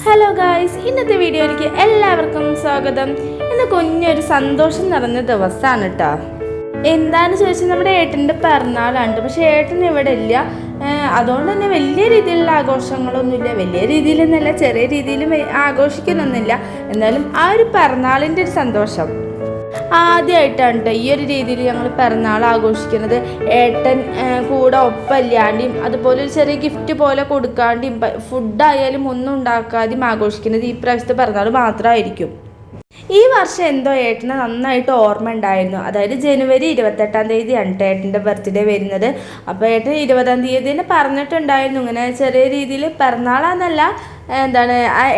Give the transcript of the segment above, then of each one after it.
Hello guys, ഇന്നത്തെ വീഡിയോയിലേക്ക് എല്ലാവർക്കും സ്വാഗതം. ഇന്ന് കുഞ്ഞൊരു സന്തോഷം നിറഞ്ഞ ദിവസമാണ് കേട്ടോ. എന്താണെന്ന് ചോദിച്ചാൽ നമ്മുടെ ഏട്ടൻ്റെ പിറന്നാളാണ്. പക്ഷേ ഏട്ടൻ ഇവിടെ ഇല്ല. അതുകൊണ്ട് തന്നെ വലിയ രീതിയിലുള്ള ആഘോഷങ്ങളൊന്നുമില്ല. വലിയ രീതിയിലൊന്നുമല്ല, ചെറിയ രീതിയിലും ആഘോഷിക്കുന്നൊന്നുമില്ല. എന്നാലും ആ ഒരു പിറന്നാളിൻ്റെ ഒരു സന്തോഷം ആദ്യമായിട്ടാണ് കേട്ടോ ഈ ഒരു രീതിയിൽ ഞങ്ങൾ പിറന്നാൾ ആഘോഷിക്കുന്നത്. ഏട്ടൻ കൂടെ ഒപ്പമില്ലാണ്ടിയും അതുപോലെ ഒരു ചെറിയ ഗിഫ്റ്റ് പോലെ കൊടുക്കാണ്ടിയും ഫുഡായാലും ഒന്നും ഉണ്ടാക്കാതെയും ആഘോഷിക്കുന്നത് ഈ പ്രാവശ്യത്തെ പിറന്നാൾ മാത്രമായിരിക്കും. ഈ വർഷം എന്തോ ഏട്ടന് നന്നായിട്ട് ഓർമ്മ ഉണ്ടായിരുന്നു. അതായത് ജനുവരി 28-ാം തീയതിയാണ് ഏട്ടൻ്റെ ബർത്ത്ഡേ വരുന്നത്. അപ്പോൾ ഏട്ടൻ 20-ാം തീയതി പറഞ്ഞിട്ടുണ്ടായിരുന്നു ഇങ്ങനെ ചെറിയ രീതിയിൽ പിറന്നാളാന്നല്ല,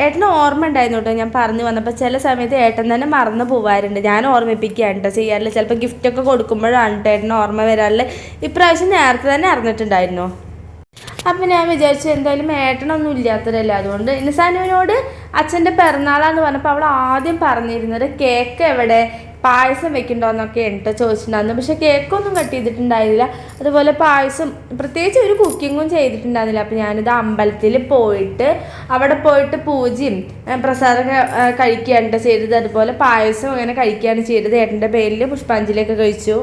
ഏട്ടന് ഓർമ്മ ഉണ്ടായിരുന്നു കേട്ടോ. ഞാൻ പറഞ്ഞു വന്നപ്പോൾ ചില സമയത്ത് ഏട്ടൻ തന്നെ മറന്നു പോകാറുണ്ട്. ഞാൻ ഓർമ്മിപ്പിക്കുകയാണ് കേട്ടോ ചെയ്യാറില്ല. ചിലപ്പോൾ ഗിഫ്റ്റൊക്കെ കൊടുക്കുമ്പോഴാണ് ഏട്ടന് ഓർമ്മ വരാറില്ല. ഇപ്രാവശ്യം നേരത്തെ തന്നെ അറിഞ്ഞിട്ടുണ്ടായിരുന്നു. അപ്പം ഞാൻ വിചാരിച്ചു എന്തായാലും ഏട്ടനൊന്നും ഇല്ലാത്തതല്ല, അതുകൊണ്ട് ഇൻസാനുവിനോട് അച്ഛൻ്റെ പിറന്നാളാന്ന് പറഞ്ഞപ്പോൾ അവൾ ആദ്യം പറഞ്ഞിരുന്നത് കേക്ക് എവിടെ, പായസം വെക്കണ്ടോന്നൊക്കെ ഉണ്ട് ചോദിച്ചിട്ടുണ്ടായിരുന്നു. പക്ഷേ കേക്കൊന്നും കട്ട് ചെയ്തിട്ടുണ്ടായിരുന്നില്ല. അതുപോലെ പായസം പ്രത്യേകിച്ച് ഒരു കുക്കിങ്ങും ചെയ്തിട്ടുണ്ടായിരുന്നില്ല. അപ്പോൾ ഞാനിത് അമ്പലത്തിൽ പോയിട്ട് അവിടെ പോയിട്ട് പൂജയും പ്രസാദം കഴിക്കുകയാണ് ചെയ്തത്. അതുപോലെ പായസം അങ്ങനെ കഴിക്കുകയാണ് ചെയ്തത്. ഏട്ടൻ്റെ പേരിൽ പുഷ്പാഞ്ജലിയൊക്കെ കഴിച്ചു.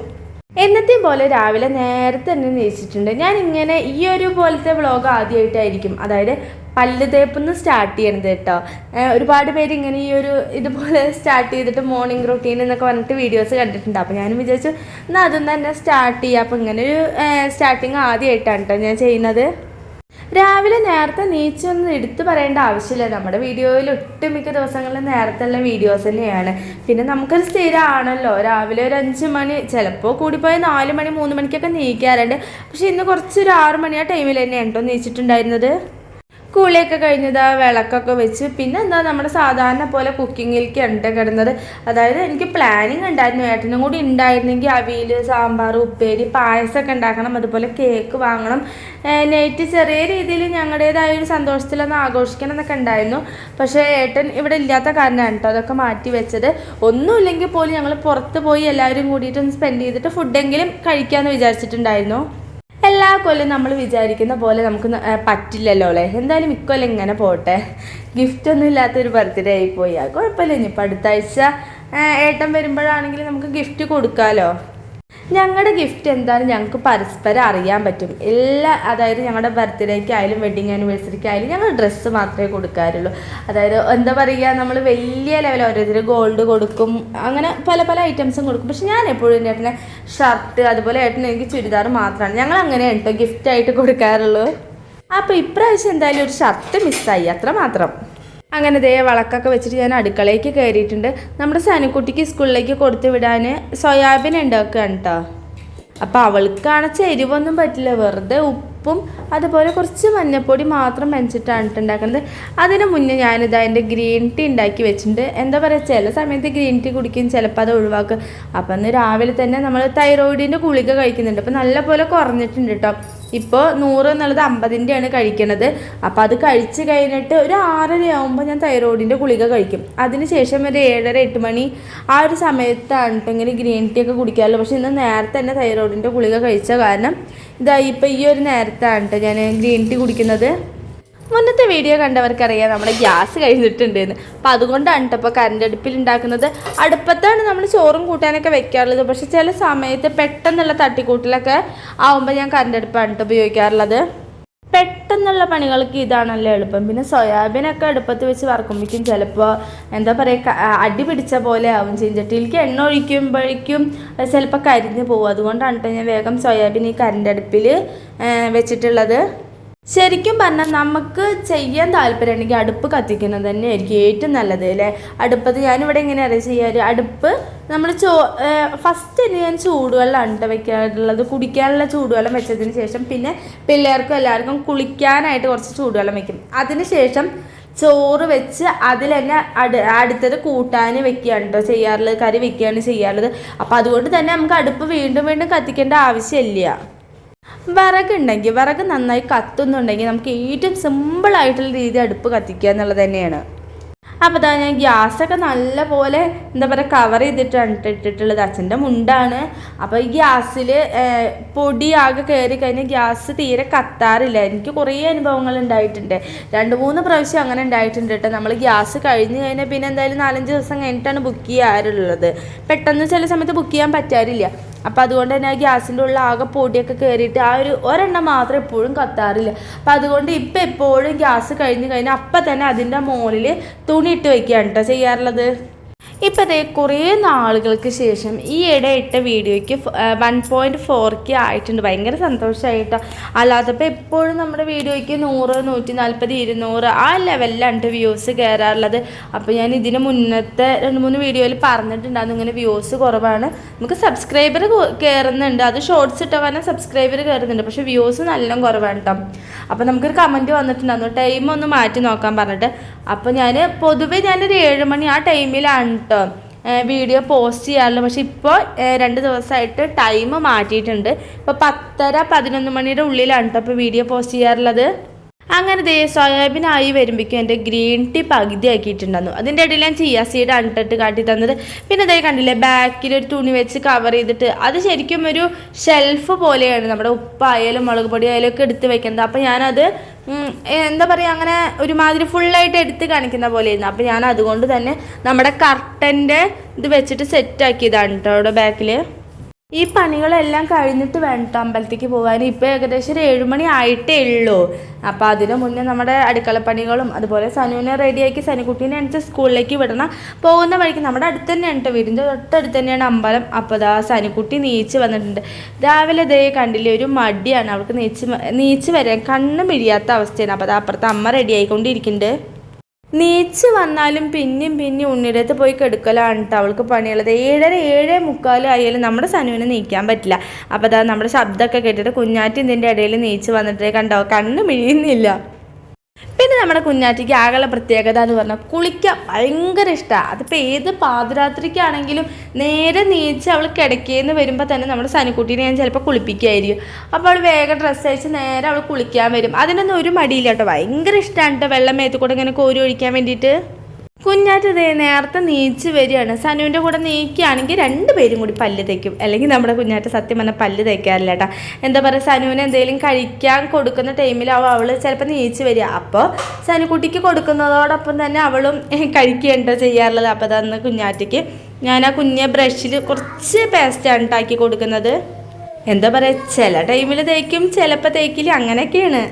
എന്നത്തെയും പോലെ രാവിലെ നേരത്തെ തന്നെ നീച്ചിട്ടുണ്ട്. ഞാൻ ഇങ്ങനെ ഈ ഒരു പോലത്തെ വ്ളോഗ് ആദ്യമായിട്ടായിരിക്കും, അതായത് പല്ല് തേപ്പൊന്ന് സ്റ്റാർട്ട് ചെയ്യണത് കേട്ടോ. ഒരുപാട് പേര് ഇങ്ങനെ ഈ ഒരു ഇതുപോലെ സ്റ്റാർട്ട് ചെയ്തിട്ട് മോർണിംഗ് റൊട്ടീൻ എന്നൊക്കെ പറഞ്ഞിട്ട് വീഡിയോസ് കണ്ടിട്ടുണ്ട്. അപ്പോൾ ഞാനും വിചാരിച്ചു എന്നാൽ അതും തന്നെ സ്റ്റാർട്ട് ചെയ്യാം. അപ്പോൾ ഇങ്ങനെ ഒരു സ്റ്റാർട്ടിങ് ആദ്യമായിട്ടാണ് കേട്ടോ ഞാൻ ചെയ്യുന്നത്. രാവിലെ നേരത്തെ നീച്ചൊന്നും എടുത്തു പറയേണ്ട ആവശ്യമില്ല. നമ്മുടെ വീഡിയോയിൽ ഒട്ടുമിക്ക ദിവസങ്ങളിൽ നേരത്തെയുള്ള വീഡിയോസ് തന്നെയാണ്. പിന്നെ നമുക്കൊരു സ്ഥിരമാണല്ലോ രാവിലെ ഒരു 5 മണി, ചിലപ്പോൾ കൂടിപ്പോയ 4 മണി 3 മണിക്കൊക്കെ നീക്കാറുണ്ട്. പക്ഷേ ഇന്ന് കുറച്ചൊരു 6 മണി ആ ടൈമിൽ തന്നെയാണ് കേട്ടോ നീച്ചിട്ടുണ്ടായിരുന്നത്. കുളിയൊക്കെ കഴിഞ്ഞതാ വിളക്കൊക്കെ വെച്ച് പിന്നെ നമ്മുടെ സാധാരണ പോലെ കുക്കിങ്ങിലേക്ക് കിടന്നത്. അതായത് എനിക്ക് പ്ലാനിങ് ഉണ്ടായിരുന്നു, ഏട്ടനും കൂടി ഉണ്ടായിരുന്നെങ്കിൽ അവിയൽ, സാമ്പാർ, ഉപ്പേരി, പായസമൊക്കെ ഉണ്ടാക്കണം, അതുപോലെ കേക്ക് വാങ്ങണം, നൈറ്റ് ചെറിയ രീതിയിൽ ഞങ്ങളുടേതായ ഒരു സന്തോഷത്തിലൊന്ന് ആഘോഷിക്കണം എന്നൊക്കെ ഉണ്ടായിരുന്നു. പക്ഷേ ഏട്ടൻ ഇവിടെ ഇല്ലാത്ത കാരണമാണ് കേട്ടോ അതൊക്കെ മാറ്റി വെച്ചത്. ഒന്നുമില്ലെങ്കിൽ പോലും ഞങ്ങൾ പുറത്ത് പോയി എല്ലാവരും കൂടിയിട്ടൊന്ന് സ്പെൻഡ് ചെയ്തിട്ട് ഫുഡെങ്കിലും കഴിക്കാമെന്ന് വിചാരിച്ചിട്ടുണ്ടായിരുന്നു. എല്ലാ കൊല്ലം നമ്മൾ വിചാരിക്കുന്ന പോലെ നമുക്ക് പറ്റില്ലല്ലോ അല്ലേ. എന്തായാലും ഇക്കൊല്ലം ഇങ്ങനെ പോട്ടെ. ഗിഫ്റ്റൊന്നും ഇല്ലാത്തൊരു ബർത്ത്ഡേ ആയിപ്പോയി. കുഴപ്പമില്ല, ഇനിയിപ്പോൾ അടുത്ത ആഴ്ച ഏട്ടൻ വരുമ്പോഴാണെങ്കിൽ നമുക്ക് ഗിഫ്റ്റ് കൊടുക്കാമല്ലോ. ഞങ്ങളുടെ ഗിഫ്റ്റ് എന്താണെന്ന് ഞങ്ങൾക്ക് പരസ്പരം അറിയാൻ പറ്റും. അതായത് ഞങ്ങളുടെ ബർത്ത്ഡേക്കായാലും വെഡിങ് ആനിവേഴ്സറിക്കായാലും ഞങ്ങൾ ഡ്രസ്സ് മാത്രമേ കൊടുക്കാറുള്ളൂ. അതായത് എന്താ പറയുക, നമ്മൾ വലിയ ലെവൽ ഓരോരുത്തർ ഗോൾഡ് കൊടുക്കും, അങ്ങനെ പല പല ഐറ്റംസും കൊടുക്കും. പക്ഷെ ഞാൻ എപ്പോഴും ഏട്ടനെ ഷർട്ട്, അതുപോലെ ഏട്ടന് എനിക്ക് ചുരിദാർ മാത്രമാണ് ഞങ്ങൾ അങ്ങനെ കേട്ടോ ഗിഫ്റ്റായിട്ട് കൊടുക്കാറുള്ളൂ. അപ്പോൾ ഇപ്രാവശ്യം എന്തായാലും ഒരു ഷർട്ട് മിസ്സായി, അത്ര മാത്രം. അങ്ങനെ ദേ വിളക്കൊക്കെ വെച്ചിട്ട് ഞാൻ അടുക്കളയ്ക്ക് കയറിയിട്ടുണ്ട്. നമ്മുടെ സനുക്കുട്ടിക്ക് സ്കൂളിലേക്ക് കൊടുത്തു വിടാൻ സോയാബീൻ ഉണ്ടാക്കുകയാണ് കേട്ടോ. അപ്പോൾ അവൾക്കാണ് എരിവൊന്നും പറ്റില്ല, വെറുതെ ഉപ്പും അതുപോലെ കുറച്ച് മഞ്ഞൾപ്പൊടി മാത്രം വെച്ചിട്ടാണ് ഉണ്ടാക്കുന്നത്. അതിന് മുന്നേ ഞാനിതാ എൻ്റെ ഗ്രീൻ ടീ ഉണ്ടാക്കി വെച്ചിട്ടുണ്ട്. എന്താ പറയുക, ചില സമയത്ത് ഗ്രീൻ ടീ കുടിക്കും, ചിലപ്പോൾ അത് ഒഴിവാക്കും. അപ്പം അന്ന് രാവിലെ തന്നെ നമ്മൾ തൈറോയിഡിൻ്റെ ഗുളിക കഴിക്കുന്നുണ്ട്. അപ്പോൾ നല്ല പോലെ കുറഞ്ഞിട്ടുണ്ട് കേട്ടോ. ഇപ്പോൾ 100 എന്നുള്ളത് 50-ൻ്റെയാണ് കഴിക്കണത്. അപ്പോൾ അത് കഴിച്ച് കഴിഞ്ഞിട്ട് ഒരു 6:30 ആകുമ്പോൾ ഞാൻ തൈറോയിഡിൻ്റെ ഗുളിക കഴിക്കും. അതിനുശേഷം ഒരു 7:30-8 മണി ആ ഒരു സമയത്താണ് ഇങ്ങനെ ഗ്രീൻ ടീ ഒക്കെ കുടിക്കാറുള്ളൂ. പക്ഷേ ഇന്ന് നേരത്തെ തന്നെ തൈറോയിഡിൻ്റെ ഗുളിക കഴിച്ച കാരണം ഇപ്പോൾ ഈ ഒരു നേരത്താണ് ഞാൻ ഗ്രീൻ ടീ കുടിക്കുന്നത്. മുന്നത്തെ വീഡിയോ കണ്ടവർക്കറിയാം നമ്മുടെ ഗ്യാസ് കഴിഞ്ഞിട്ടുണ്ടെന്ന്. അപ്പോൾ അതുകൊണ്ടാണ് കേട്ടോ ഇപ്പോൾ കറണ്ട് അടുപ്പിൽ ഉണ്ടാക്കുന്നത്. അടുപ്പത്താണ് നമ്മൾ ചോറും കൂട്ടാനൊക്കെ വെക്കാറുള്ളത്. പക്ഷെ ചില സമയത്ത് പെട്ടെന്നുള്ള തട്ടിക്കൂട്ടിലൊക്കെ ആവുമ്പോൾ ഞാൻ കറണ്ട് അടുപ്പാണ് കേട്ടോ ഉപയോഗിക്കാറുള്ളത്. പെട്ടെന്നുള്ള പണികൾക്ക് ഇതാണല്ലോ എളുപ്പം. പിന്നെ സോയാബീനൊക്കെ അടുപ്പത്ത് വെച്ച് വറക്കുമ്പോഴേക്കും ചിലപ്പോൾ എന്താ പറയുക അടി പിടിച്ച പോലെ ആവും. ചീഞ്ചട്ടിയിലേക്ക് എണ്ണ ഒഴിക്കുമ്പോഴേക്കും ചിലപ്പോൾ കരിഞ്ഞ് പോകും. അതുകൊണ്ടാണ് കേട്ടോ ഞാൻ വേഗം സോയാബീൻ ഈ കറണ്ട് അടുപ്പിൽ വെച്ചിട്ടുള്ളത്. ശരിക്കും പറഞ്ഞാൽ നമുക്ക് ചെയ്യാൻ താല്പര്യമുണ്ടെങ്കിൽ അടുപ്പ് കത്തിക്കുന്നത് തന്നെയായിരിക്കും ഏറ്റവും നല്ലത് അല്ലേ. അടുപ്പത്ത് ഞാനിവിടെ എങ്ങനെ അറിയാം ചെയ്യാറ്, അടുപ്പ് നമ്മൾ ഫസ്റ്റ് ഞാൻ ചൂടുവെള്ളമാണ് കേട്ടോ വെക്കാറുള്ളത്. കുടിക്കാനുള്ള ചൂടുവെള്ളം വെച്ചതിന് ശേഷം പിന്നെ പിള്ളേർക്കും എല്ലാവർക്കും കുളിക്കാനായിട്ട് കുറച്ച് ചൂടുവെള്ളം വെക്കും. അതിന് ശേഷം ചോറ് വെച്ച് അതിൽ തന്നെ അടുത്തത് കൂട്ടാൻ വെക്കുകയാണ് കേട്ടോ ചെയ്യാറുള്ളത്, കറി വെക്കുകയാണ് ചെയ്യാറുള്ളത്. അപ്പോൾ അതുകൊണ്ട് തന്നെ നമുക്ക് അടുപ്പ് വീണ്ടും വീണ്ടും കത്തിക്കേണ്ട ആവശ്യമില്ല. വിറകുണ്ടെങ്കിൽ, വിറക് നന്നായി കത്തുന്നുണ്ടെങ്കിൽ നമുക്ക് ഏറ്റവും സിമ്പിളായിട്ടുള്ള രീതി അടുപ്പ് കത്തിക്കുക എന്നുള്ളത് തന്നെയാണ്. അപ്പോൾ അതാ ഞാൻ ഗ്യാസൊക്കെ നല്ല പോലെ എന്താ പറയുക കവർ ചെയ്തിട്ടാണ് ഇട്ടിട്ടുള്ളത്. അച്ഛൻ്റെ മുണ്ടാണ്. അപ്പോൾ ഈ ഗ്യാസിൽ പൊടി ആകെ കയറി കഴിഞ്ഞാൽ ഗ്യാസ് തീരെ കത്താറില്ല. എനിക്ക് കുറേ അനുഭവങ്ങൾ ഉണ്ടായിട്ടുണ്ട്. 2-3 പ്രാവശ്യം അങ്ങനെ ഉണ്ടായിട്ടുണ്ട് കേട്ടോ. നമ്മൾ ഗ്യാസ് കഴിഞ്ഞ് കഴിഞ്ഞാൽ പിന്നെ എന്തായാലും 4-5 ദിവസം കഴിഞ്ഞിട്ടാണ് ബുക്ക് ചെയ്യാറുള്ളത്. പെട്ടെന്ന് ചില സമയത്ത് ബുക്ക് ചെയ്യാൻ പറ്റാറില്ല. അപ്പോൾ അതുകൊണ്ട് തന്നെ ആ ഗ്യാസിൻ്റെ ഉള്ളിൽ ആകെ പൊടിയൊക്കെ കയറിയിട്ട് ആ ഒരെണ്ണം മാത്രം എപ്പോഴും കത്താറില്ല. അപ്പോൾ അതുകൊണ്ട് ഇപ്പം എപ്പോഴും ഗ്യാസ് കഴിഞ്ഞ് കഴിഞ്ഞാൽ അപ്പം തന്നെ അതിൻ്റെ മുകളിൽ തുണി ഇട്ട് വയ്ക്കുകയാണ് കേട്ടോ ചെയ്യാറുള്ളത്. ഇപ്പം അതേ കുറേ നാളുകൾക്ക് ശേഷം ഈ ഇട ഇട്ട വീഡിയോയ്ക്ക് 1.4K ആയിട്ടുണ്ട്. ഭയങ്കര സന്തോഷമായിട്ടോ. അല്ലാത്തപ്പോൾ എപ്പോഴും നമ്മുടെ വീഡിയോയ്ക്ക് 100, 140, 200 ആ ലെവലിലാണ് വ്യൂസ് കയറാറുള്ളത്. അപ്പോൾ ഞാൻ ഇതിന് മുന്നത്തെ 2-3 വീഡിയോയിൽ പറഞ്ഞിട്ടുണ്ടായിരുന്നു ഇങ്ങനെ വ്യൂസ് കുറവാണ്. നമുക്ക് സബ്സ്ക്രൈബർ കയറുന്നുണ്ട്. അത് ഷോർട്സ് ഇട്ട കാരണം സബ്സ്ക്രൈബർ കയറുന്നുണ്ട്. പക്ഷേ വ്യൂസ് നല്ല കുറവാണ് കേട്ടോ. അപ്പോൾ നമുക്കൊരു കമൻറ്റ് വന്നിട്ടുണ്ടായിരുന്നു ടൈം ഒന്ന് മാറ്റി നോക്കാൻ പറഞ്ഞിട്ട്. അപ്പോൾ പൊതുവേ ഞാനൊരു 7 മണി ആ ടൈമിലാണ് കേട്ടോ വീഡിയോ പോസ്റ്റ് ചെയ്യാറുള്ളത്. പക്ഷെ ഇപ്പോൾ 2 ദിവസമായിട്ട് ടൈം മാറ്റിയിട്ടുണ്ട്. ഇപ്പോൾ 10-11 മണിയുടെ ഉള്ളിലാണ് കേട്ടോ ഇപ്പോൾ വീഡിയോ പോസ്റ്റ് ചെയ്യാറുള്ളത്. അങ്ങനെ സോയാബീനായി വരുമ്പോഴേക്കും എൻ്റെ ഗ്രീൻ ടീ പകുതി ആക്കിയിട്ടുണ്ടായിരുന്നു. അതിൻ്റെ ഇടയിൽ ഞാൻ ചിയ സീഡ് അണ്ടിട്ട് കാട്ടി തന്നത്. പിന്നെ അതേ കണ്ടില്ലേ ബാക്കിൽ ഒരു തുണി വെച്ച് കവർ ചെയ്തിട്ട് അത് ശരിക്കും ഒരു ഷെൽഫ് പോലെയാണ് നമ്മുടെ ഉപ്പായാലും മുളക് പൊടി ആയാലും ഒക്കെ എടുത്ത് വെക്കുന്നത്. അപ്പോൾ ഞാനത് എന്താ പറയുക അങ്ങനെ ഒരുമാതിരി ഫുള്ളായിട്ട് എടുത്ത് കാണിക്കുന്ന പോലെയായിരുന്നു. അപ്പോൾ ഞാൻ അതുകൊണ്ട് തന്നെ നമ്മുടെ കർട്ടൻ്റെ ഇത് വെച്ചിട്ട് സെറ്റാക്കിയതാണ് കേട്ടോ അവിടെ ബാക്കിൽ. ഈ പണികളെല്ലാം കഴിഞ്ഞിട്ട് വേണ്ട അമ്പലത്തേക്ക് പോകാൻ. ഇപ്പോൾ ഏകദേശം 7 മണി ആയിട്ടേ ഉള്ളൂ. അപ്പോൾ അതിന് മുന്നേ നമ്മുടെ അടുക്കളപ്പണികളും അതുപോലെ സനുവിനെ റെഡിയാക്കി സനുക്കുട്ടീനെ അണിച്ച് സ്കൂളിലേക്ക് വിടണം. പോകുന്ന വഴിക്ക് നമ്മുടെ അടുത്ത് തന്നെയാണ് കേട്ടോ, വീടിൻ്റെ തൊട്ടടുത്ത് തന്നെയാണ് അമ്പലം. അപ്പോൾ അതാ സനുക്കുട്ടി നീച്ച് വന്നിട്ടുണ്ട്. രാവിലെ ദേ കണ്ടില്ലേ ഒരു മടിയാണ് അവൾക്ക് നീച്ച് വരാൻ, കണ്ണ് മിഴിയാത്ത അവസ്ഥയാണ്. അപ്പോൾ അത് അപ്പുറത്ത് അമ്മ റെഡി ആയിക്കൊണ്ടിരിക്കുന്നുണ്ട്. നീച്ച് വന്നാലും പിന്നെയും ഉണ്ണിടത്ത് പോയി കെടുക്കലാണ് കേട്ടോ അവൾക്ക് പണിയുള്ളത്. 7:45 ആയാലും നമ്മുടെ സനുവിനെ നീക്കാൻ പറ്റില്ല. അപ്പോൾ അതാ നമ്മുടെ ശബ്ദമൊക്കെ കേട്ടിട്ട് കുഞ്ഞാറ്റി ഇതിൻ്റെ ഇടയിൽ നീച്ച് വന്നിട്ട് കണ്ടോ കണ്ണ് മിഴിയുന്നില്ല. പിന്നെ നമ്മുടെ കുഞ്ഞാറ്റിക്ക് ആകെയുള്ള പ്രത്യേകത എന്ന് പറഞ്ഞാൽ കുളിക്കാൻ ഭയങ്കര ഇഷ്ടമാണ്. അതിപ്പോൾ ഏത് പാതിരാത്രിക്കാണെങ്കിലും നേരെ നീച്ച് അവൾ കിടക്കേന്ന് വരുമ്പോൾ തന്നെ നമ്മുടെ സനുക്കുട്ടീനെ ഞാൻ ചിലപ്പോൾ കുളിപ്പിക്കുമായിരിക്കും. അപ്പോൾ അവൾ വേഗം ഡ്രസ്സ് അയച്ച് നേരെ അവൾ കുളിക്കാൻ വരും. അതിനൊന്നും ഒരു മടിയില്ല കേട്ടോ. ഭയങ്കര ഇഷ്ടമാണ് കേട്ടോ വെള്ളം മേത്ത് കൂടെ ഇങ്ങനെ കോരി ഒഴിക്കാൻ വേണ്ടിയിട്ട്. കുഞ്ഞാറ്റ് നേരത്തെ നീച്ച് വരികയാണ്. സനുവിൻ്റെ കൂടെ നീക്കുകയാണെങ്കിൽ 2 പേരും കൂടി പല്ല് തേക്കും. അല്ലെങ്കിൽ നമ്മുടെ കുഞ്ഞാറ്റ് സത്യം പറഞ്ഞാൽ പല്ല് തേക്കാറില്ല കേട്ടോ. എന്താ പറയുക സനുവിന് എന്തെങ്കിലും കഴിക്കാൻ കൊടുക്കുന്ന ടൈമിലാവും അവൾ ചിലപ്പോൾ നീച്ച് വരിക. അപ്പോൾ സനുക്കുട്ടിക്ക് കൊടുക്കുന്നതോടൊപ്പം തന്നെ അവളും കഴിക്കുകയുണ്ടോ ചെയ്യാറുള്ളത്. അപ്പോൾ അതന്ന് കുഞ്ഞാറ്റയ്ക്ക് ഞാൻ ആ കുഞ്ഞെ ബ്രഷിൽ കുറച്ച് പേസ്റ്റാണ് ഉണ്ടാക്കി കൊടുക്കുന്നത്. എന്താ പറയുക ചില ടൈമിൽ തേക്കും ചിലപ്പോൾ തേക്കില്ല, അങ്ങനെയൊക്കെയാണ്.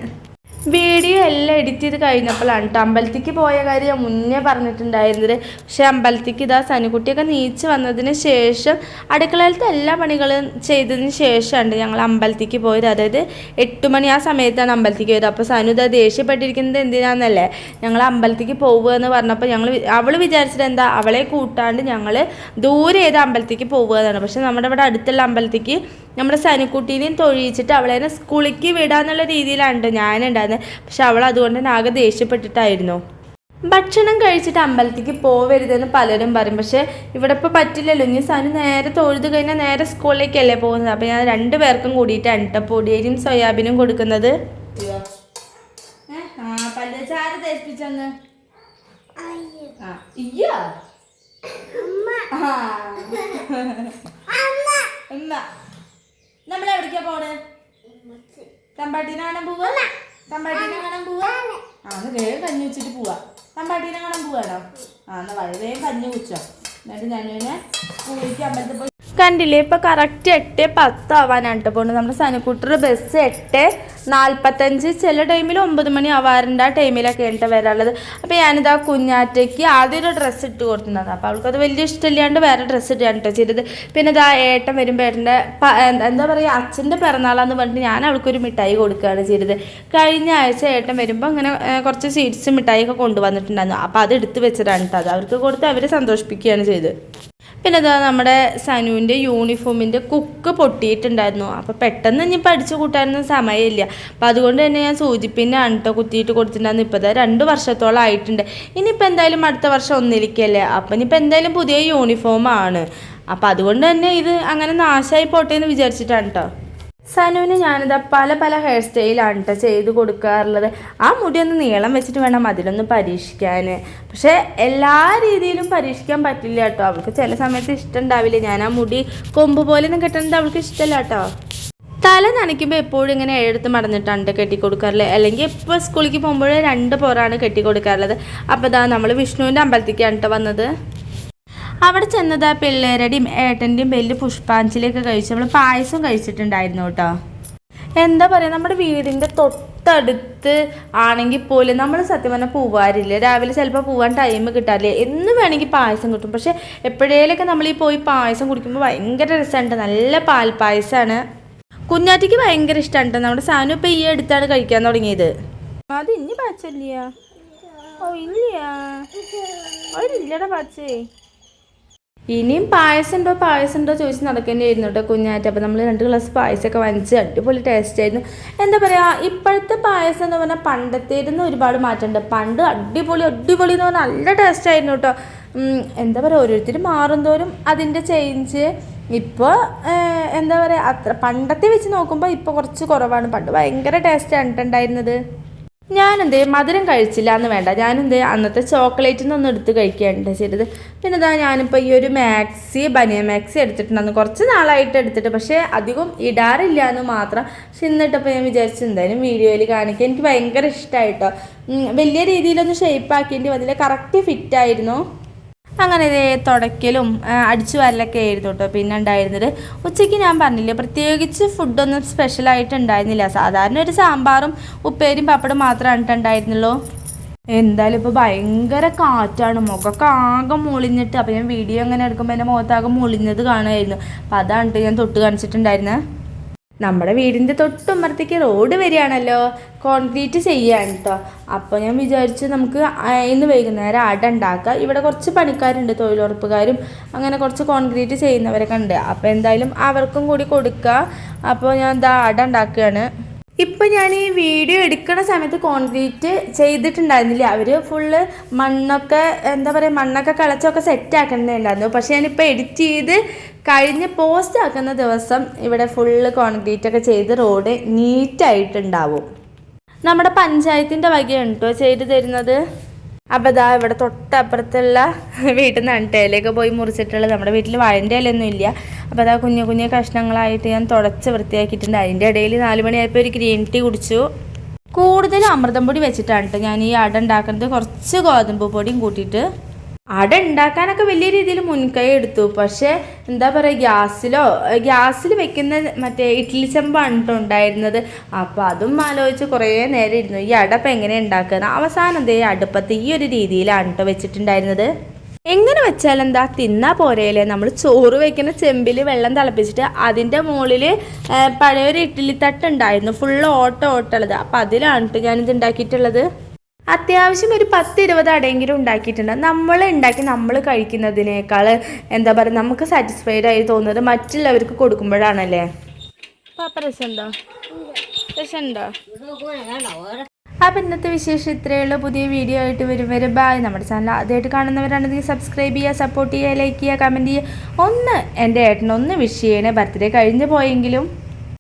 വീഡിയോ എല്ലാം എഡിറ്റ് ചെയ്ത് കഴിഞ്ഞപ്പോഴാണ് കേട്ടോ അമ്പലത്തേക്ക് പോയ കാര്യം മുന്നേ പറഞ്ഞിട്ടുണ്ടായിരുന്നത്. പക്ഷേ അമ്പലത്തേക്ക് ഇതാ സനുക്കുട്ടിയൊക്കെ നീച്ച് വന്നതിന് ശേഷം അടുക്കളയിലത്തെ എല്ലാ പണികളും ചെയ്തതിന് ശേഷമാണ് ഞങ്ങൾ അമ്പലത്തേക്ക് പോയത്. അതായത് 8 മണി ആ സമയത്താണ് അമ്പലത്തേക്ക് പോയത്. അപ്പോൾ സനു ഇതാ ദേഷ്യപ്പെട്ടിരിക്കുന്നത് എന്തിനാണെന്നല്ലേ, ഞങ്ങൾ അമ്പലത്തേക്ക് പോവുക എന്ന് പറഞ്ഞപ്പോൾ അവൾ വിചാരിച്ചിട്ട് എന്താ അവളെ കൂട്ടാണ്ട് ഞങ്ങൾ ദൂരെ ഏത് അമ്പലത്തേക്ക് പോവുക എന്നാണ്. പക്ഷെ നമ്മുടെ ഇവിടെ അടുത്തുള്ള അമ്പലത്തേക്ക് നമ്മുടെ സനുക്കുട്ടീനെയും തൊഴിയിച്ചിട്ട് അവളെ സ്കൂളിലേക്ക് വിടാന്നുള്ള രീതിയിലാണ് ഞാനുണ്ടായിരുന്നത്. പക്ഷെ അവൾ അതുകൊണ്ട് തന്നെ ആകെ ദേഷ്യപ്പെട്ടിട്ടായിരുന്നു. ഭക്ഷണം കഴിച്ചിട്ട് അമ്പലത്തേക്ക് പോവരുതെന്ന് പലരും പറയും. പക്ഷെ ഇവിടെ ഇപ്പോൾ പറ്റില്ലല്ലോ. ഇനി സനു നേരെ തൊഴുത് കഴിഞ്ഞാൽ നേരെ സ്കൂളിലേക്കല്ലേ പോകുന്നത്. അപ്പോൾ ഞാൻ 2 പേർക്കും കൂടിയിട്ടാണ് കേട്ടോ പൊടിയേരിയും സോയാബീനും കൊടുക്കുന്നത്. നമ്മളെവിടേക്കാ പോണേ? തമ്പാട്ടീനെ കാണാൻ പോവാ? തമ്പാട്ടീനെ കാണാൻ പോവാ? വേഗം കഞ്ഞി വെച്ചിട്ട് പോവാ. തമ്പാട്ടീനെ കാണാൻ പോവാണോ? എന്നാ വേഗം കഞ്ഞി കുടിച്ചോ. എന്നിട്ട് ഞാനിങ്ങനെ സ്കൂളിലേക്ക് അമ്പലത്തിൽ പോയി. കണ്ടില്ലേ ഇപ്പോൾ കറക്റ്റ് 8:10 ആവാനാണ് കേട്ടോ പോകുന്നത്. നമ്മുടെ സനുക്കുട്ടർ ബസ് 8:45 ചില ടൈമിൽ 9 മണി ആവാറുണ്ട്. ആ ടൈമിലൊക്കെ ഉണ്ട് വരാനുള്ളത്. അപ്പോൾ ഞാനിതാ കുഞ്ഞാറ്റയ്ക്ക് ആദ്യം ഒരു ഡ്രസ്സ് ഇട്ട് കൊടുത്തിട്ടുണ്ടായിരുന്നു. അപ്പോൾ അവൾക്കത് വലിയ ഇഷ്ടമില്ലാണ്ട് വേറെ ഡ്രസ്സ് ഇട്ടാണ് കേട്ടോ ചെയ്തത്. പിന്നെ ഇതാ ഏട്ടൻ വരുമ്പോൾ ഏട്ടൻ്റെ എന്താ പറയുക അച്ഛൻ്റെ പിറന്നാളാന്ന് പറഞ്ഞിട്ട് ഞാൻ അവൾക്കൊരു മിഠായി കൊടുക്കുകയാണ് ചെയ്തത്. കഴിഞ്ഞ ആഴ്ച ഏട്ടൻ വരുമ്പോൾ അങ്ങനെ കുറച്ച് സ്വീറ്റ്സ് മിഠായിയൊക്കെ കൊണ്ടുവന്നിട്ടുണ്ടായിരുന്നു. അപ്പോൾ അത് എടുത്ത് വെച്ചതാണ് കേട്ടോ. അത് അവർക്ക് കൊടുത്ത് അവരെ സന്തോഷിപ്പിക്കുകയാണ് ചെയ്തത്. പിന്നെ അതാ നമ്മുടെ സനുവിൻ്റെ യൂണിഫോമിൻ്റെ കുക്ക് പൊട്ടിയിട്ടുണ്ടായിരുന്നു. അപ്പോൾ പെട്ടെന്ന് ഇനിയിപ്പോൾ അടിച്ചു കൂട്ടാനൊന്നും സമയമില്ല. അപ്പോൾ അതുകൊണ്ട് തന്നെ ഞാൻ സൂചിപ്പിന്നാണ് കേട്ടോ കുത്തിയിട്ട് കൊടുത്തിട്ടുണ്ടായിരുന്നു. ഇപ്പോൾ 2 വർഷത്തോളം ആയിട്ടുണ്ട്. ഇനിയിപ്പോൾ എന്തായാലും അടുത്ത വർഷം 1-ലേക്കല്ലേ. അപ്പം ഇനിയിപ്പോൾ എന്തായാലും പുതിയ യൂണിഫോമാണ്. അപ്പോൾ അതുകൊണ്ട് തന്നെ ഇത് അങ്ങനെ നാശമായി പോട്ടെ എന്ന് വിചാരിച്ചിട്ടാണ് കേട്ടോ. സനുവിന് ഞാനിതാ പല പല ഹെയർ സ്റ്റൈലാണ് കേട്ടോ ചെയ്ത് കൊടുക്കാറുള്ളത്. ആ മുടി ഒന്ന് നീളം വെച്ചിട്ട് വേണം അതിലൊന്ന് പരീക്ഷിക്കാൻ. പക്ഷേ എല്ലാ രീതിയിലും പരീക്ഷിക്കാൻ പറ്റില്ല കേട്ടോ. അവൾക്ക് ചില സമയത്ത് ഇഷ്ടം ഉണ്ടാവില്ല. ഞാൻ ആ മുടി കൊമ്പ് പോലെ ഒന്നും കെട്ടുന്നത് അവൾക്ക് ഇഷ്ടമല്ല കേട്ടോ. തല നനയ്ക്കുമ്പോൾ എപ്പോഴും ഇങ്ങനെ എടുത്ത് മടന്നിട്ടാണ് കെട്ടിക്കൊടുക്കാറുള്ളത്. അല്ലെങ്കിൽ ഇപ്പോൾ സ്കൂളിലേക്ക് പോകുമ്പോൾ 2 പുറമാണ് കെട്ടിക്കൊടുക്കാറുള്ളത്. അപ്പോൾ ഇതാ നമ്മൾ വിഷ്ണുവിൻ്റെ അമ്പലത്തേക്കാണ് കേട്ടോ വന്നത്. അവിടെ ചെന്നത് ആ പിള്ളേരുടെയും ഏട്ടൻ്റെയും വലിയ പുഷ്പാഞ്ജലിയൊക്കെ കഴിച്ച് നമ്മൾ പായസം കഴിച്ചിട്ടുണ്ടായിരുന്നു കേട്ടോ. എന്താ പറയുക, നമ്മുടെ വീടിൻ്റെ തൊട്ടടുത്ത് ആണെങ്കിൽ പോലും നമ്മൾ സത്യം പറഞ്ഞാൽ പോവാറില്ല. രാവിലെ ചിലപ്പോൾ പോകാൻ ടൈം കിട്ടാറില്ല. എന്നും വേണമെങ്കിൽ പായസം കിട്ടും. പക്ഷേ എപ്പോഴേലൊക്കെ നമ്മൾ ഈ പോയി പായസം കുടിക്കുമ്പോൾ ഭയങ്കര രസമുണ്ട്. നല്ല പാൽപ്പായസമാണ്. കുഞ്ഞാറ്റിക്ക് ഭയങ്കര ഇഷ്ടമാണ്. നമ്മുടെ സാധനം ഇപ്പോൾ ഈ അടുത്താണ് കഴിക്കാൻ തുടങ്ങിയത്. അത് ഇനി പാച്ചല്ല. ഓ ഇല്ല, അവരില്ലടാ പാച്ചേ. ഇനിയും പായസം ഉണ്ടോ ചോദിച്ച് നടക്കേണ്ടിയായിരുന്നു കേട്ടോ കുഞ്ഞാറ്റ. അപ്പോൾ നമ്മൾ 2 ഗ്ലാസ് പായസമൊക്കെ വാങ്ങിച്ച് അടിപൊളി ടേസ്റ്റ് ആയിരുന്നു. എന്താ പറയുക, ഇപ്പോഴത്തെ പായസം എന്ന് പറഞ്ഞാൽ പണ്ടത്തേരുന്ന് ഒരുപാട് മാറ്റമുണ്ട്. പണ്ട് അടിപൊളി എന്ന് പറഞ്ഞാൽ നല്ല ടേസ്റ്റ് ആയിരുന്നു കേട്ടോ. എന്താ പറയുക, ഓരോരുത്തർ മാറും തോറും അതിൻ്റെ ചേഞ്ച്. ഇപ്പോൾ എന്താ പറയുക, അത്ര പണ്ടത്തെ വെച്ച് നോക്കുമ്പോൾ ഇപ്പോൾ കുറച്ച് കുറവാണ്. പണ്ട് ഭയങ്കര ടേസ്റ്റാണ് ഉണ്ടായിരുന്നത്. മധുരം കഴിച്ചില്ല എന്ന് വേണ്ട, അന്നത്തെ ചോക്ലേറ്റിൽ നിന്നൊന്നും എടുത്ത് കഴിക്കുകയാണ് ചെയ്തത്. പിന്നെ ഞാനിപ്പോൾ ഈ ഒരു ബനിയൻ മാക്സി എടുത്തിട്ടുണ്ടായിരുന്നു. കുറച്ച് നാളായിട്ട് എടുത്തിട്ട്, പക്ഷേ അധികം ഇടാറില്ല എന്ന് മാത്രം. പക്ഷെ എന്നിട്ടപ്പോൾ ഞാൻ വിചാരിച്ചു എന്തായാലും വീഡിയോയിൽ കാണിക്കുക. എനിക്ക് ഭയങ്കര ഇഷ്ടമായിട്ടോ. വലിയ രീതിയിലൊന്നും ഷേപ്പ് ആക്കേണ്ടി വന്നില്ല, കറക്റ്റ് ഫിറ്റായിരുന്നു. അങ്ങനെ തുടയ്ക്കലും അടിച്ചു വരലൊക്കെ ആയിരുന്നു കേട്ടോ പിന്നെ ഉണ്ടായിരുന്നത്. ഉച്ചയ്ക്ക് ഞാൻ പറഞ്ഞില്ലേ, പ്രത്യേകിച്ച് ഫുഡൊന്നും സ്പെഷ്യലായിട്ട് ഉണ്ടായിരുന്നില്ല. സാധാരണ ഒരു സാമ്പാറും ഉപ്പേരിയും പപ്പടും മാത്രമാണ് ഉണ്ടായിരുന്നുള്ളൂ. എന്തായാലും ഇപ്പോൾ ഭയങ്കര കാറ്റാണ്, മുഖമൊക്കെ ആകെ മുളിഞ്ഞിട്ട്. അപ്പോൾ ഞാൻ വീഡിയോ അങ്ങനെ എടുക്കുമ്പോൾ എൻ്റെ മുഖത്താകെ മുളിഞ്ഞത് കാണുമായിരുന്നു. അപ്പോൾ അതാണ് ഞാൻ തൊട്ട് കാണിച്ചിട്ടുണ്ടായിരുന്നത്. നമ്മുടെ വീടിൻ്റെ തൊട്ടുമ്പുറത്തേക്ക് റോഡ് വരികയാണല്ലോ, കോൺക്രീറ്റ് ചെയ്യാണ് കേട്ടോ. അപ്പോൾ ഞാൻ വിചാരിച്ചു നമുക്ക് ഇന്ന് വൈകുന്നേരം അട ഉണ്ടാക്കുക. ഇവിടെ കുറച്ച് പണിക്കാരുണ്ട്, തൊഴിലുറപ്പുകാരും അങ്ങനെ കുറച്ച് കോൺക്രീറ്റ് ചെയ്യുന്നവരൊക്കെ ഉണ്ട്. അപ്പോൾ എന്തായാലും അവർക്കും കൂടി കൊടുക്കുക. അപ്പോൾ ഞാൻ അട ഉണ്ടാക്കുകയാണ്. ഇപ്പം ഞാൻ ഈ വീഡിയോ എടുക്കുന്ന സമയത്ത് കോൺക്രീറ്റ് ചെയ്തിട്ടുണ്ടായിരുന്നില്ല. അവർ ഫുള്ള് മണ്ണൊക്കെ കളച്ചൊക്കെ സെറ്റാക്കണമെന്നുണ്ടായിരുന്നു. പക്ഷേ ഞാനിപ്പോൾ എഡിറ്റ് ചെയ്ത് കഴിഞ്ഞ് പോസ്റ്റ് ആക്കുന്ന ദിവസം ഇവിടെ ഫുള്ള് കോൺക്രീറ്റൊക്കെ ചെയ്ത് റോഡ് നീറ്റായിട്ടുണ്ടാവും. നമ്മുടെ പഞ്ചായത്തിൻ്റെ വകയാണ് കേട്ടോ ചെയ്ത് തരുന്നത്. അപ്പോൾ ഇവിടെ തൊട്ടപ്പുറത്തുള്ള വീട്ടിൽ നിന്നാണ് ഇലയൊക്കെ പോയി മുറിച്ചിട്ടുള്ളത്. നമ്മുടെ വീട്ടിൽ വാഴൻ്റെ ഇലയൊന്നും ഇല്ല. അപ്പോൾ കുഞ്ഞു കുഞ്ഞു കഷ്ണങ്ങളായിട്ട് ഞാൻ തുടച്ച് വൃത്തിയാക്കിയിട്ടുണ്ട്. അതിൻ്റെ ഇടയിൽ 4 മണിയായപ്പോൾ ഒരു ഗ്രീൻ ടീ കുടിച്ചു. കൂടുതലും അമൃതം പൊടി വെച്ചിട്ടാണ് കേട്ടോ ഞാൻ ഈ അട ഉണ്ടാക്കുന്നത്. കുറച്ച് ഗോതമ്പ് പൊടിയും കൂട്ടിയിട്ട് അട ഉണ്ടാക്കാനൊക്കെ വലിയ രീതിയിൽ മുൻകൈ എടുത്തു. പക്ഷേ എന്താ പറയുക, ഗ്യാസിൽ വെക്കുന്ന മറ്റേ ഇഡ്ഡലി ചെമ്പാണ് കേട്ടോ ഉണ്ടായിരുന്നത്. അപ്പോൾ അതും ആലോചിച്ച് കുറേ നേരം ഇരുന്നു ഈ അട ഇപ്പം എങ്ങനെ ഉണ്ടാക്കുന്നത്. അവസാനം അടുപ്പത്ത് ഈ ഒരു രീതിയിലാണ് കേട്ടോ വെച്ചിട്ടുണ്ടായിരുന്നത്. എങ്ങനെ വെച്ചാൽ തിന്നാ പോരേലേ. നമ്മൾ ചോറ് വയ്ക്കുന്ന ചെമ്പിൽ വെള്ളം തിളപ്പിച്ചിട്ട് അതിൻ്റെ മുകളിൽ പഴയൊരു ഇഡ്ഡലി തട്ട് ഉണ്ടായിരുന്നു, ഫുള്ള് ഓട്ടമുള്ളത്. അപ്പോൾ അതിലാണ് കേട്ടോ ഞാനിത് ഉണ്ടാക്കിയിട്ടുള്ളത്. അത്യാവശ്യം ഒരു 10-20 അടയെങ്കിലും ഉണ്ടാക്കിയിട്ടുണ്ട്. നമ്മൾ കഴിക്കുന്നതിനേക്കാൾ എന്താ പറയുക, നമുക്ക് സാറ്റിസ്ഫൈഡ് ആയി തോന്നുന്നത് മറ്റുള്ളവർക്ക് കൊടുക്കുമ്പോഴാണല്ലേ. രസമുണ്ടോ? അപ്പോൾ ഇന്നത്തെ വിശേഷം ഇത്രയേ ഉള്ളൂ. പുതിയ വീഡിയോ ആയിട്ട് വരും ബായ്. നമ്മുടെ ചാനൽ ആദ്യമായിട്ട് കാണുന്നവരാണെങ്കിൽ സബ്സ്ക്രൈബ് ചെയ്യുക, സപ്പോർട്ട് ചെയ്യുക, ലൈക്ക് ചെയ്യുക, കമൻറ്റ് ചെയ്യുക. എൻ്റെ ഏട്ടനൊന്ന് വിഷ് ചെയ്യണേ. ബർത്ത്ഡേ കഴിഞ്ഞ് പോയെങ്കിലും